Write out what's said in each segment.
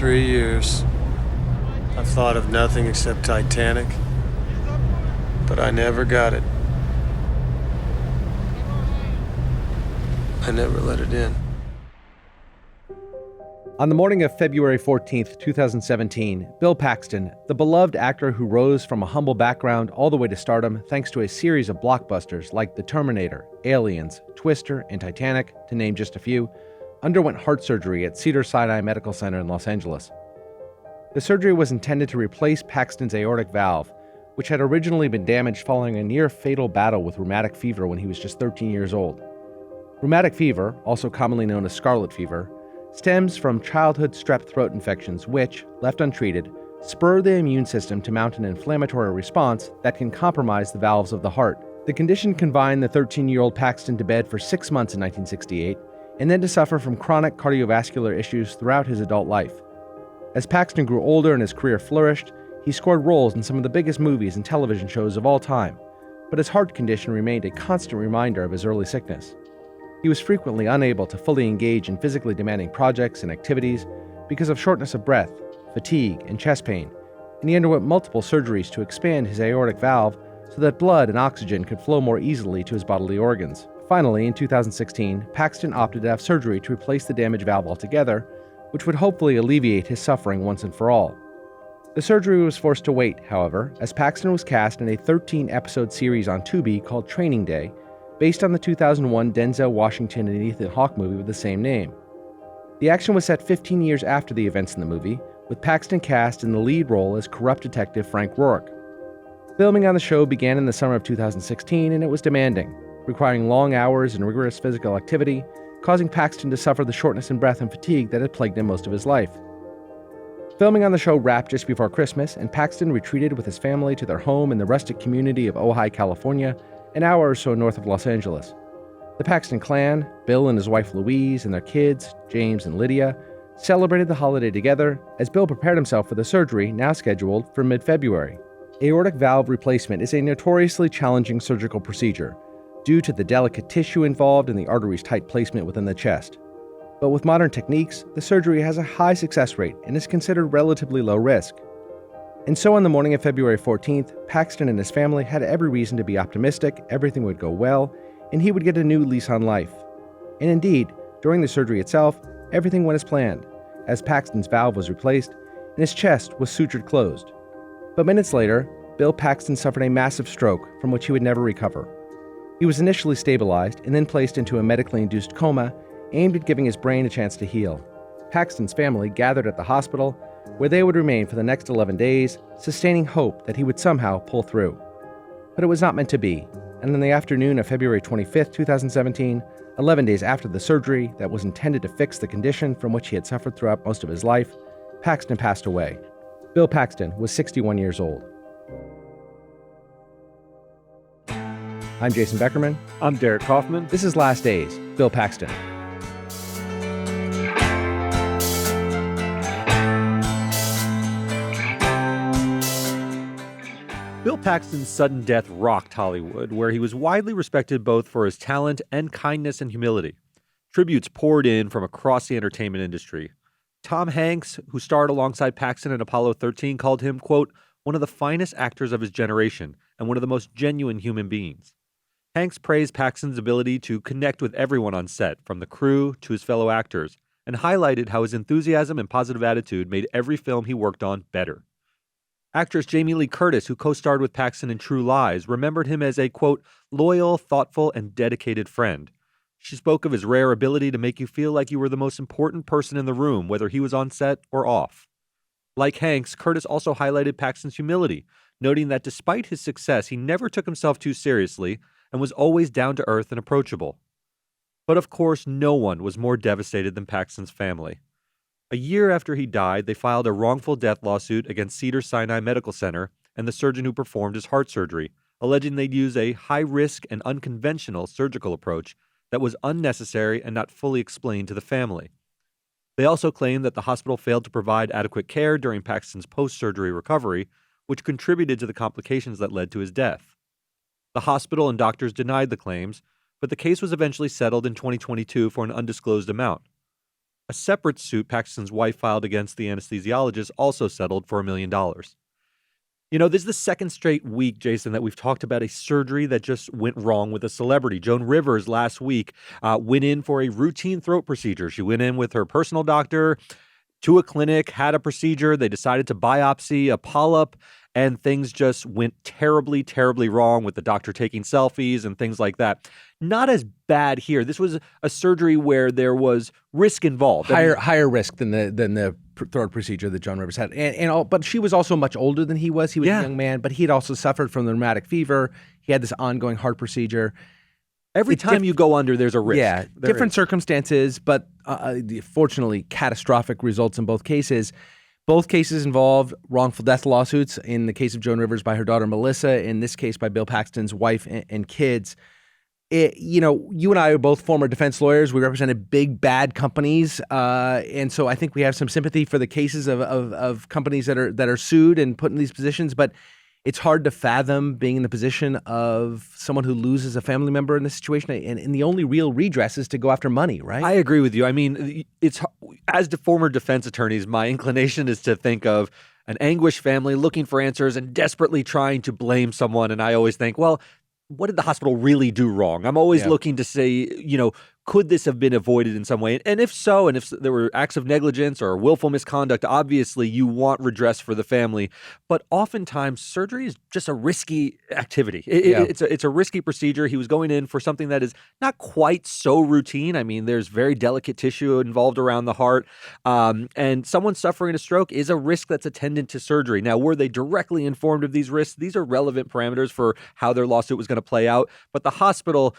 3 years, I've thought of nothing except Titanic, but I never got it. I never let it in. On the morning of February 14th, 2017, Bill Paxton, the beloved actor who rose from a humble background all the way to stardom thanks to a series of blockbusters like The Terminator, Aliens, Twister, and Titanic, to name just a few, underwent heart surgery at Cedars-Sinai Medical Center in Los Angeles. The surgery was intended to replace Paxton's aortic valve, which had originally been damaged following a near-fatal battle with rheumatic fever when he was just 13 years old. Rheumatic fever, also commonly known as scarlet fever, stems from childhood strep throat infections which, left untreated, spur the immune system to mount an inflammatory response that can compromise the valves of the heart. The condition confined the 13-year-old Paxton to bed for 6 months in 1968, and then to suffer from chronic cardiovascular issues throughout his adult life. As Paxton grew older and his career flourished, he scored roles in some of the biggest movies and television shows of all time, but his heart condition remained a constant reminder of his early sickness. He was frequently unable to fully engage in physically demanding projects and activities because of shortness of breath, fatigue, and chest pain, and he underwent multiple surgeries to expand his aortic valve so that blood and oxygen could flow more easily to his bodily organs. Finally, in 2016, Paxton opted to have surgery to replace the damaged valve altogether, which would hopefully alleviate his suffering once and for all. The surgery was forced to wait, however, as Paxton was cast in a 13-episode series on Tubi called Training Day, based on the 2001 Denzel Washington and Ethan Hawke movie with the same name. The action was set 15 years after the events in the movie, with Paxton cast in the lead role as corrupt detective Frank Rourke. Filming on the show began in the summer of 2016, and it was demanding, requiring long hours and rigorous physical activity, causing Paxton to suffer the shortness in breath and fatigue that had plagued him most of his life. Filming on the show wrapped just before Christmas, and Paxton retreated with his family to their home in the rustic community of Ojai, California, an hour or so north of Los Angeles. The Paxton clan, Bill and his wife Louise and their kids, James and Lydia, celebrated the holiday together as Bill prepared himself for the surgery now scheduled for mid-February. Aortic valve replacement is a notoriously challenging surgical procedure, due to the delicate tissue involved in the artery's tight placement within the chest. But with modern techniques, the surgery has a high success rate and is considered relatively low risk. And so on the morning of February 14th, Paxton and his family had every reason to be optimistic everything would go well, and he would get a new lease on life. And indeed, during the surgery itself, everything went as planned, as Paxton's valve was replaced and his chest was sutured closed. But minutes later, Bill Paxton suffered a massive stroke from which he would never recover. He was initially stabilized and then placed into a medically induced coma aimed at giving his brain a chance to heal. Paxton's family gathered at the hospital, where they would remain for the next 11 days, sustaining hope that he would somehow pull through. But it was not meant to be, and on the afternoon of February 25, 2017, 11 days after the surgery that was intended to fix the condition from which he had suffered throughout most of his life, Paxton passed away. Bill Paxton was 61 years old. I'm Jason Beckerman. I'm Derek Kaufman. This is Last Days, Bill Paxton. Bill Paxton's sudden death rocked Hollywood, where he was widely respected both for his talent and kindness and humility. Tributes poured in from across the entertainment industry. Tom Hanks, who starred alongside Paxton in Apollo 13, called him, quote, one of the finest actors of his generation and one of the most genuine human beings. Hanks praised Paxton's ability to connect with everyone on set, from the crew to his fellow actors, and highlighted how his enthusiasm and positive attitude made every film he worked on better. Actress Jamie Lee Curtis, who co-starred with Paxton in True Lies, remembered him as a, quote, loyal, thoughtful, and dedicated friend. She spoke of his rare ability to make you feel like you were the most important person in the room, whether he was on set or off. Like Hanks, Curtis also highlighted Paxton's humility, noting that despite his success, he never took himself too seriously and was always down to earth and approachable. But of course, no one was more devastated than Paxton's family. A year after he died, they filed a wrongful death lawsuit against Cedars-Sinai Medical Center and the surgeon who performed his heart surgery, alleging they'd use a high-risk and unconventional surgical approach that was unnecessary and not fully explained to the family. They also claimed that the hospital failed to provide adequate care during Paxton's post-surgery recovery, which contributed to the complications that led to his death. The hospital and doctors denied the claims, but the case was eventually settled in 2022 for an undisclosed amount. A separate suit Paxton's wife filed against the anesthesiologist also settled for $1 million. This is the second straight week, Jason, that we've talked about a surgery that just went wrong with a celebrity. Joan Rivers last week went in for a routine throat procedure. She went in with her personal doctor to a clinic, had a procedure. They decided to biopsy a polyp, and things just went terribly, terribly wrong with the doctor taking selfies and things like that. Not as bad here. This was a surgery where there was risk involved. Higher risk than the throat procedure that Joan Rivers had, but she was also much older than he was. He was a young man, but he had also suffered from the rheumatic fever. He had this ongoing heart procedure. Every time you go under, there's a risk. Yeah, different circumstances, but fortunately, catastrophic results in both cases. Both cases involved wrongful death lawsuits. In the case of Joan Rivers by her daughter Melissa, in this case by Bill Paxton's wife and kids. You and I are both former defense lawyers. We represented big, bad companies. And so I think we have some sympathy for the cases of companies that are sued and put in these positions. But it's hard to fathom being in the position of someone who loses a family member in this situation. And the only real redress is to go after money, right? I agree with you. I mean, as the former defense attorneys, my inclination is to think of an anguished family looking for answers and desperately trying to blame someone. And I always think, well, what did the hospital really do wrong? I'm always looking to say, could this have been avoided in some way? And if so, and if there were acts of negligence or willful misconduct, obviously you want redress for the family. But oftentimes surgery is just a risky activity. It's a risky procedure. He was going in for something that is not quite so routine. I mean, there's very delicate tissue involved around the heart. And someone suffering a stroke is a risk that's attendant to surgery. Now, were they directly informed of these risks? These are relevant parameters for how their lawsuit was going to play out. But the hospital,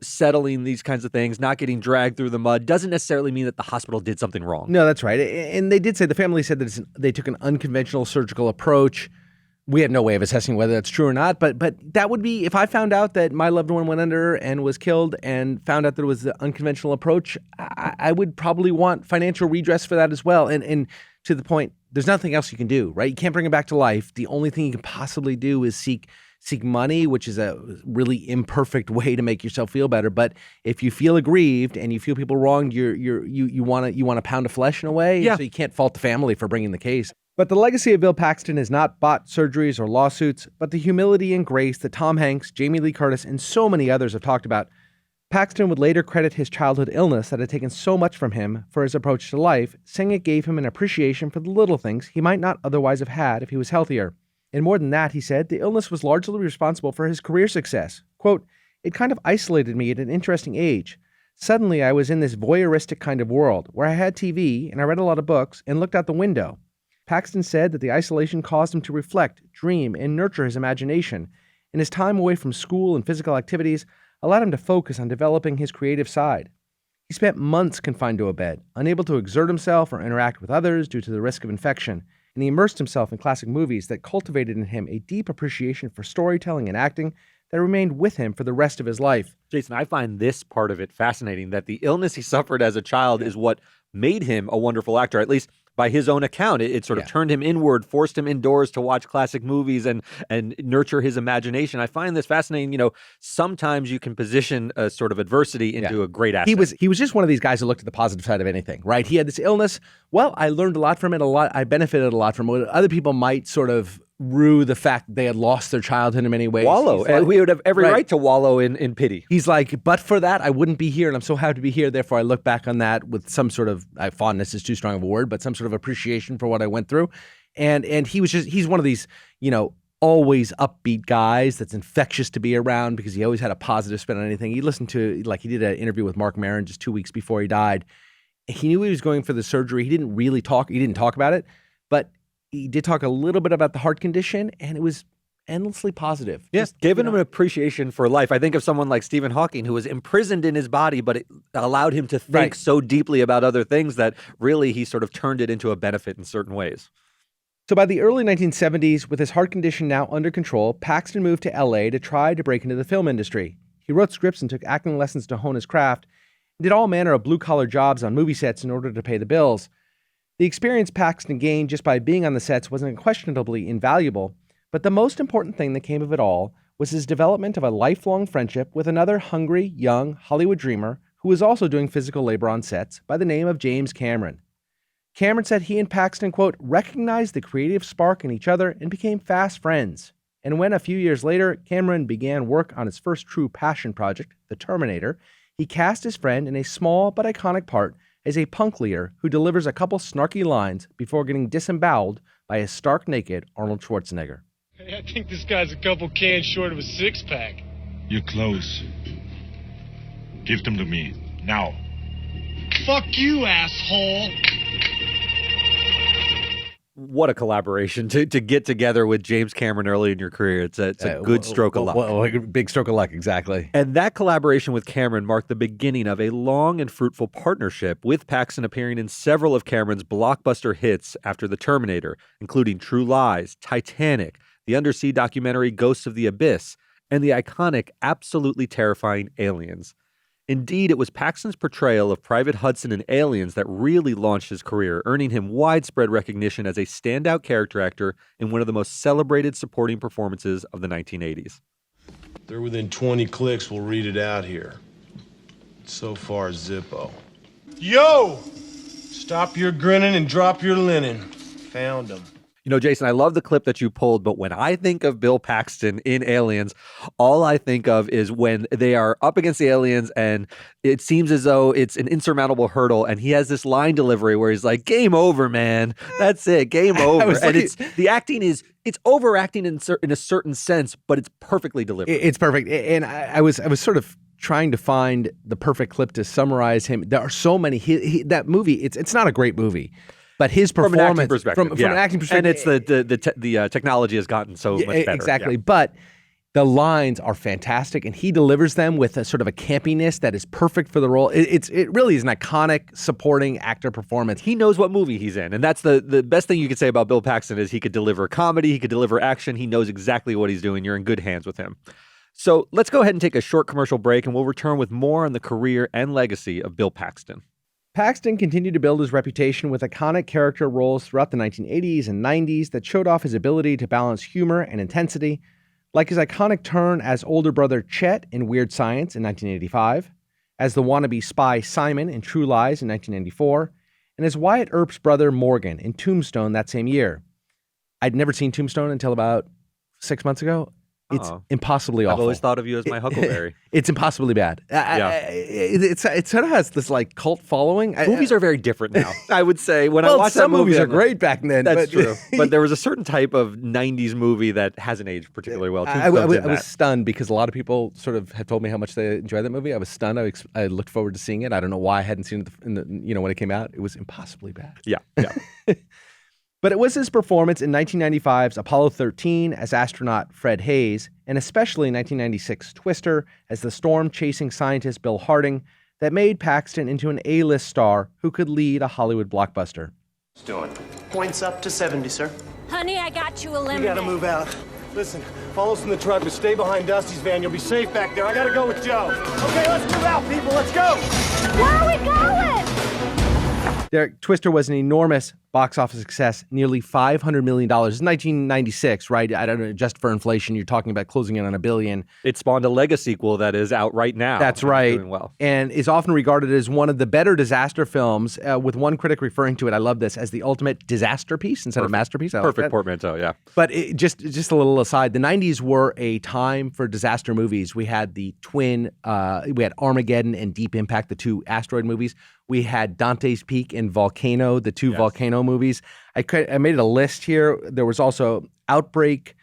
settling these kinds of things, not getting dragged through the mud, doesn't necessarily mean that the hospital did something wrong. No, that's right. And they did say, the family said that they took an unconventional surgical approach. We have no way of assessing whether that's true or not, but that would be, if I found out that my loved one went under and was killed and found out that it was the unconventional approach, I would probably want financial redress for that as well. And to the point, there's nothing else you can do, right? You can't bring him back to life. The only thing you can possibly do is seek money, which is a really imperfect way to make yourself feel better. But if you feel aggrieved and you feel people wronged, you want a pound of flesh in a way. Yeah. So you can't fault the family for bringing the case. But the legacy of Bill Paxton is not bought surgeries or lawsuits, but the humility and grace that Tom Hanks, Jamie Lee Curtis, and so many others have talked about. Paxton would later credit his childhood illness that had taken so much from him for his approach to life, saying it gave him an appreciation for the little things he might not otherwise have had if he was healthier. And more than that, he said, the illness was largely responsible for his career success. Quote, it kind of isolated me at an interesting age. Suddenly, I was in this voyeuristic kind of world where I had TV and I read a lot of books and looked out the window. Paxton said that the isolation caused him to reflect, dream, and nurture his imagination, and his time away from school and physical activities allowed him to focus on developing his creative side. He spent months confined to a bed, unable to exert himself or interact with others due to the risk of infection, and he immersed himself in classic movies that cultivated in him a deep appreciation for storytelling and acting that remained with him for the rest of his life. Jason, I find this part of it fascinating, that the illness he suffered as a child is what made him a wonderful actor, at least by his own account. It sort of turned him inward, forced him indoors to watch classic movies and nurture his imagination. I find this fascinating. Sometimes you can position a sort of adversity into a great asset. He was just one of these guys who looked at the positive side of anything, right? He had this illness. Well, I learned a lot from it. I benefited a lot from it. Other people might sort of rue the fact that they had lost their childhood in many ways. Wallow. Like, we would have every right to wallow in pity. He's like, but for that, I wouldn't be here, and I'm so happy to be here. Therefore, I look back on that with some sort of, fondness is too strong of a word, but some sort of appreciation for what I went through. And he's one of these, always upbeat guys that's infectious to be around because he always had a positive spin on anything. He listened to, he did an interview with Mark Maron just 2 weeks before he died. He knew he was going for the surgery. He didn't talk about it, but he did talk a little bit about the heart condition, and it was endlessly positive. Yes, giving him an appreciation for life. I think of someone like Stephen Hawking, who was imprisoned in his body, but it allowed him to think so deeply about other things that really he sort of turned it into a benefit in certain ways. So by the early 1970s, with his heart condition now under control, Paxton moved to LA to try to break into the film industry. He wrote scripts and took acting lessons to hone his craft, and did all manner of blue-collar jobs on movie sets in order to pay the bills. The experience Paxton gained just by being on the sets was unquestionably invaluable, but the most important thing that came of it all was his development of a lifelong friendship with another hungry, young Hollywood dreamer who was also doing physical labor on sets, by the name of James Cameron. Cameron said he and Paxton, quote, recognized the creative spark in each other and became fast friends. And when a few years later, Cameron began work on his first true passion project, The Terminator, he cast his friend in a small but iconic part as a punk leader who delivers a couple snarky lines before getting disemboweled by a stark naked Arnold Schwarzenegger. Hey, I think this guy's a couple cans short of a six-pack. You're close. Give them to me, now. Fuck you, asshole! What a collaboration to get together with James Cameron early in your career. It's a good stroke of luck. Big stroke of luck, exactly. And that collaboration with Cameron marked the beginning of a long and fruitful partnership, with Paxton appearing in several of Cameron's blockbuster hits after The Terminator, including True Lies, Titanic, the undersea documentary Ghosts of the Abyss, and the iconic, absolutely terrifying Aliens. Indeed, it was Paxton's portrayal of Private Hudson in Aliens that really launched his career, earning him widespread recognition as a standout character actor in one of the most celebrated supporting performances of the 1980s. They're within 20 clicks. We'll read it out here. So far, Zippo. Yo! Stop your grinning and drop your linen. Found him. You know, Jason, I love the clip that you pulled, but when I think of Bill Paxton in Aliens, all I think of is when they are up against the aliens and it seems as though it's an insurmountable hurdle, and he has this line delivery where he's like, game over, man. That's it, game over. And the acting is, it's overacting in a certain sense, but it's perfectly delivered. It's perfect. And I was sort of trying to find the perfect clip to summarize him. There are so many. That movie, it's not a great movie. But his performance, from an acting perspective, and it's the technology has gotten so much better. Exactly, yeah. But the lines are fantastic, and he delivers them with a sort of a campiness that is perfect for the role. It really is an iconic supporting actor performance. He knows what movie he's in, and that's the best thing you could say about Bill Paxton is he could deliver comedy, he could deliver action. He knows exactly what he's doing. You're in good hands with him. So let's go ahead and take a short commercial break, and we'll return with more on the career and legacy of Bill Paxton. Paxton continued to build his reputation with iconic character roles throughout the 1980s and 90s that showed off his ability to balance humor and intensity, like his iconic turn as older brother Chet in Weird Science in 1985, as the wannabe spy Simon in True Lies in 1994, and as Wyatt Earp's brother Morgan in Tombstone that same year. I'd never seen Tombstone until about 6 months ago. It's impossibly awful. I've always thought of you as my Huckleberry. It's impossibly bad. It sort of has this like cult following. Movies are very different now, I would say. When I watch some that movie, movies are great back then. That's true. But there was a certain type of 90s movie that hasn't aged particularly well. I was stunned because a lot of people sort of have told me how much they enjoyed that movie. I was stunned. I looked forward to seeing it. I don't know why I hadn't seen it when it came out. It was impossibly bad. Yeah. But it was his performance in 1995's Apollo 13 as astronaut Fred Hayes, and especially 1996's Twister as the storm-chasing scientist Bill Harding, that made Paxton into an A-list star who could lead a Hollywood blockbuster. Doing? Points up to 70, sir. Honey, I got you a lemonade. You gotta move out. Listen, follow us in the truck, but stay behind Dusty's van. You'll be safe back there. I gotta go with Joe. Okay, let's move out, people. Let's go. Where are we going? Twister was an enormous box office success, nearly $500 million. It's 1996, right? I don't know, just for inflation, you're talking about closing in on $1 billion. It spawned a Lego sequel that is out right now. That's right. Doing well. And is often regarded as one of the better disaster films, with one critic referring to it, I love this, as the ultimate disaster piece instead of masterpiece. Perfect portmanteau, yeah. But just a little aside, the 90s were a time for disaster movies. We had we had Armageddon and Deep Impact, the two asteroid movies. We had Dante's Peak and Volcano, the two volcano movies. I made a list here. There was also Outbreak,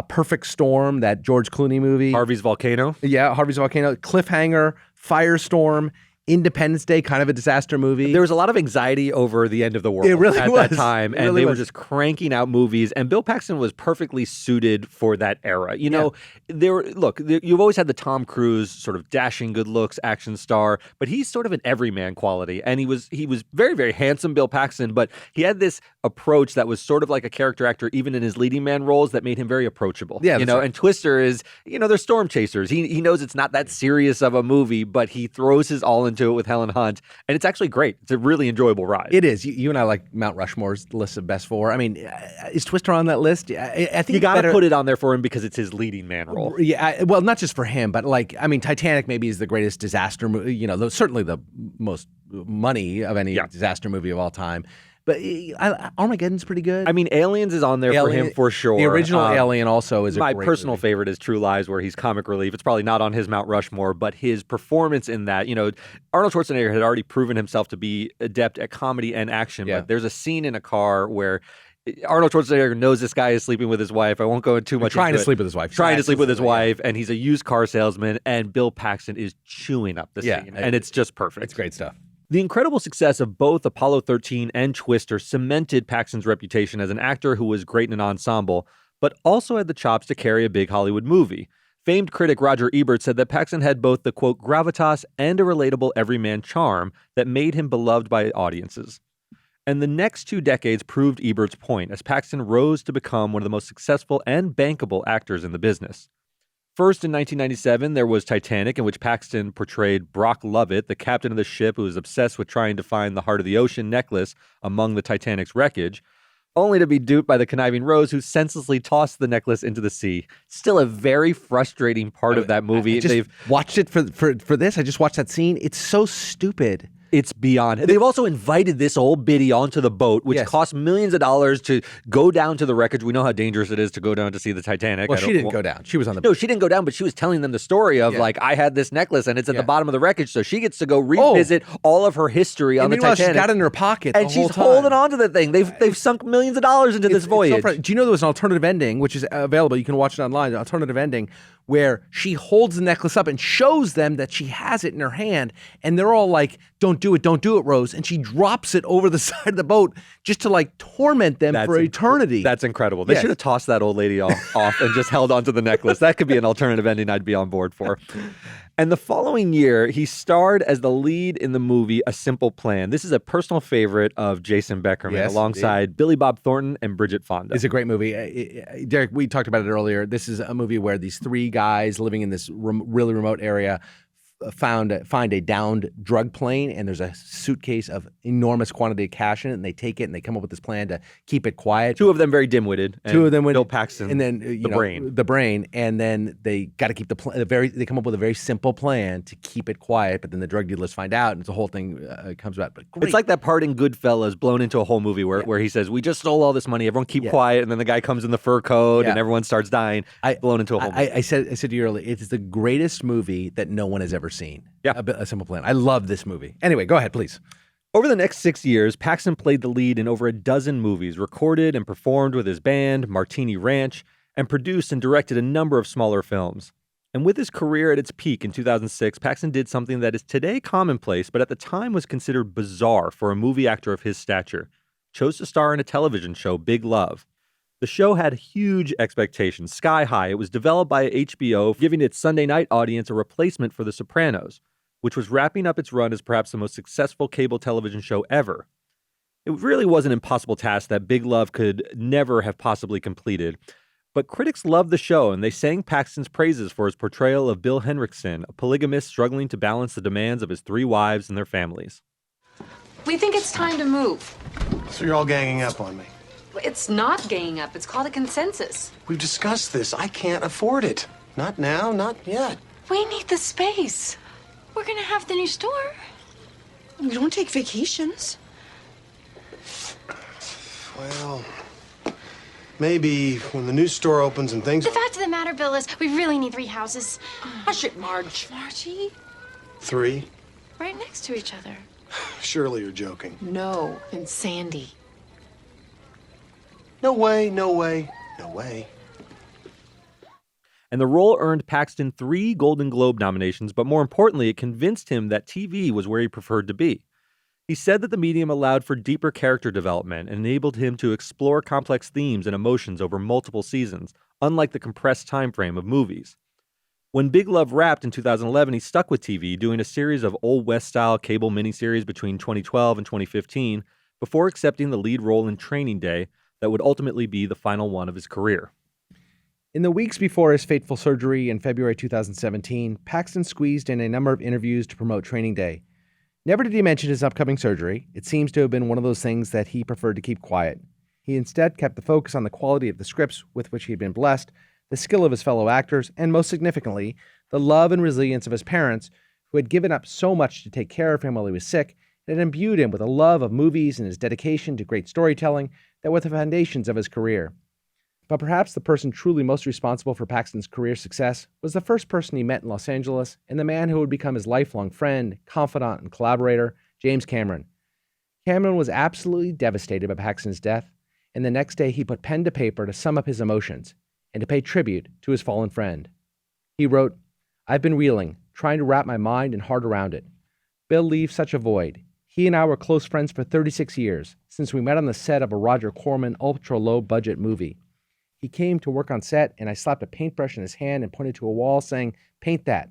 Perfect Storm, that George Clooney movie. Harvey's Volcano. Yeah, Harvey's Volcano. Cliffhanger, Firestorm, Independence Day, kind of a disaster movie. There was a lot of anxiety over the end of the world at that time, and they were just cranking out movies, and Bill Paxton was perfectly suited for that era. You know, you've always had the Tom Cruise sort of dashing good looks action star, but he's sort of an everyman quality, and he was very, very handsome, Bill Paxton, but he had this approach that was sort of like a character actor, even in his leading man roles, that made him very approachable. Yeah, you know, right. And Twister is, they're storm chasers. He knows it's not that serious of a movie, but he throws his all into to it with Helen Hunt, and it's actually great. It's a really enjoyable ride. It is. You and I like Mount Rushmore's list of best four. I mean, is Twister on that list? I think you got to put it on there for him because it's his leading man role. Yeah, well, not just for him, but like, I mean, Titanic maybe is the greatest disaster movie, certainly the most money of any disaster movie of all time. But Armageddon's pretty good. I mean, Aliens is on there for him for sure. The original Alien also is a great my personal movie. favorite is True Lies, where he's comic relief. It's probably not on his Mount Rushmore, but his performance in that, Arnold Schwarzenegger had already proven himself to be adept at comedy and action. Yeah. But there's a scene in a car where Arnold Schwarzenegger knows this guy is sleeping with his wife. I won't go into too much. Trying to sleep with his wife. Trying to sleep with his wife, and he's a used car salesman, and Bill Paxton is chewing up the scene, and it's just perfect. It's great stuff. The incredible success of both Apollo 13 and Twister cemented Paxton's reputation as an actor who was great in an ensemble, but also had the chops to carry a big Hollywood movie. Famed critic Roger Ebert said that Paxton had both the, quote, gravitas and a relatable everyman charm that made him beloved by audiences. And the next 2 decades proved Ebert's point, as Paxton rose to become one of the most successful and bankable actors in the business. First, in 1997, there was Titanic, in which Paxton portrayed Brock Lovett, the captain of the ship who was obsessed with trying to find the heart of the ocean necklace among the Titanic's wreckage, only to be duped by the conniving Rose, who senselessly tossed the necklace into the sea. Still a very frustrating part of that movie. I just watched it for this. I just watched that scene. It's so stupid. It's beyond. They've also invited this old biddy onto the boat, which cost millions of dollars to go down to the wreckage. We know how dangerous it is to go down to see the Titanic. Well, she didn't go down. She was on the boat. No, she didn't go down, but she was telling them the story of, like, I had this necklace, and it's at the bottom of the wreckage, so she gets to go revisit all of her history on the Titanic. She's got it in her pocket and she's holding on to the thing. They've sunk millions of dollars into this voyage. Do you know there was an alternative ending, which is available? You can watch it online, an alternative ending, where she holds the necklace up and shows them that she has it in her hand, and they're all like, don't do it, Rose. And she drops it over the side of the boat just to like torment them for eternity. That's incredible. They should have tossed that old lady off and just held onto the necklace. That could be an alternative ending I'd be on board for. And the following year, he starred as the lead in the movie A Simple Plan. This is a personal favorite of Jason Beckerman, alongside Billy Bob Thornton and Bridget Fonda. It's a great movie. Derek, we talked about it earlier. This is a movie where these 3 guys living in this really remote area find a downed drug plane, and there's a suitcase of enormous quantity of cash in it, and they take it and they come up with this plan to keep it quiet. 2 of them very dim-witted. 2 of them Bill Paxton, and then the brain, and then they got to keep they come up with a very simple plan to keep it quiet, but then the drug dealers find out, and the whole thing comes about. But great. It's like that part in Goodfellas blown into a whole movie where he says, we just stole all this money, everyone keep quiet, and then the guy comes in the fur coat and everyone starts dying, blown into a whole movie. I said to you earlier, it's the greatest movie that no one has ever seen. Yeah. A Simple Plan. I love this movie. Anyway, go ahead, please. Over the next 6 years, Paxton played the lead in over a dozen movies, recorded and performed with his band, Martini Ranch, and produced and directed a number of smaller films. And with his career at its peak in 2006, Paxton did something that is today commonplace, but at the time was considered bizarre for a movie actor of his stature. Chose to star in a television show, Big Love. The show had huge expectations, sky high. It was developed by HBO, giving its Sunday night audience a replacement for The Sopranos, which was wrapping up its run as perhaps the most successful cable television show ever. It really was an impossible task that Big Love could never have possibly completed. But critics loved the show, and they sang Paxton's praises for his portrayal of Bill Henriksen, a polygamist struggling to balance the demands of his 3 wives and their families. We think it's time to move. So you're all ganging up on me. It's not ganging up. It's called a consensus. We've discussed this. I can't afford it. Not now, not yet. We need the space. We're gonna have the new store. We don't take vacations. Well, maybe when the new store opens and things... The fact of the matter, Bill, is we really need 3 houses. Hush it, Marge. Margie? 3? Right next to each other. Surely you're joking. No, and Sandy. No way, no way, no way. And the role earned Paxton 3 Golden Globe nominations, but more importantly, it convinced him that TV was where he preferred to be. He said that the medium allowed for deeper character development and enabled him to explore complex themes and emotions over multiple seasons, unlike the compressed time frame of movies. When Big Love wrapped in 2011, he stuck with TV, doing a series of Old West-style cable miniseries between 2012 and 2015, before accepting the lead role in Training Day that would ultimately be the final one of his career. In the weeks before his fateful surgery in February 2017, Paxton squeezed in a number of interviews to promote Training Day. Never did he mention his upcoming surgery. It seems to have been one of those things that he preferred to keep quiet. He instead kept the focus on the quality of the scripts with which he had been blessed, the skill of his fellow actors, and most significantly, the love and resilience of his parents, who had given up so much to take care of him while he was sick, and had imbued him with a love of movies and his dedication to great storytelling that were the foundations of his career. But perhaps the person truly most responsible for Paxton's career success was the first person he met in Los Angeles and the man who would become his lifelong friend, confidant, and collaborator, James Cameron. Cameron was absolutely devastated by Paxton's death, and the next day he put pen to paper to sum up his emotions and to pay tribute to his fallen friend. He wrote, "I've been reeling, trying to wrap my mind and heart around it. Bill leaves such a void. He and I were close friends for 36 years, since we met on the set of a Roger Corman ultra-low-budget movie. He came to work on set, and I slapped a paintbrush in his hand and pointed to a wall, saying, 'Paint that.'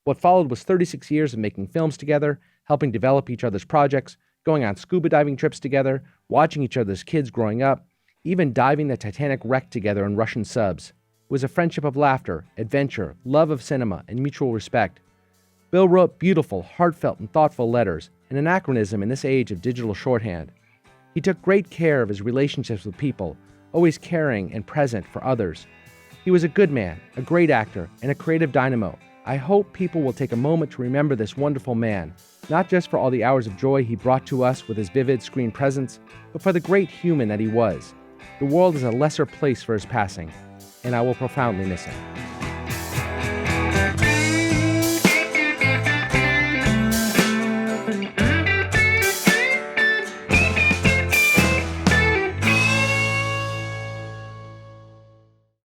What followed was 36 years of making films together, helping develop each other's projects, going on scuba diving trips together, watching each other's kids growing up, even diving the Titanic wreck together in Russian subs. It was a friendship of laughter, adventure, love of cinema, and mutual respect. Bill wrote beautiful, heartfelt, and thoughtful letters, an anachronism in this age of digital shorthand. He took great care of his relationships with people, always caring and present for others. He was a good man, a great actor, and a creative dynamo. I hope people will take a moment to remember this wonderful man, not just for all the hours of joy he brought to us with his vivid screen presence, but for the great human that he was. The world is a lesser place for his passing, and I will profoundly miss him."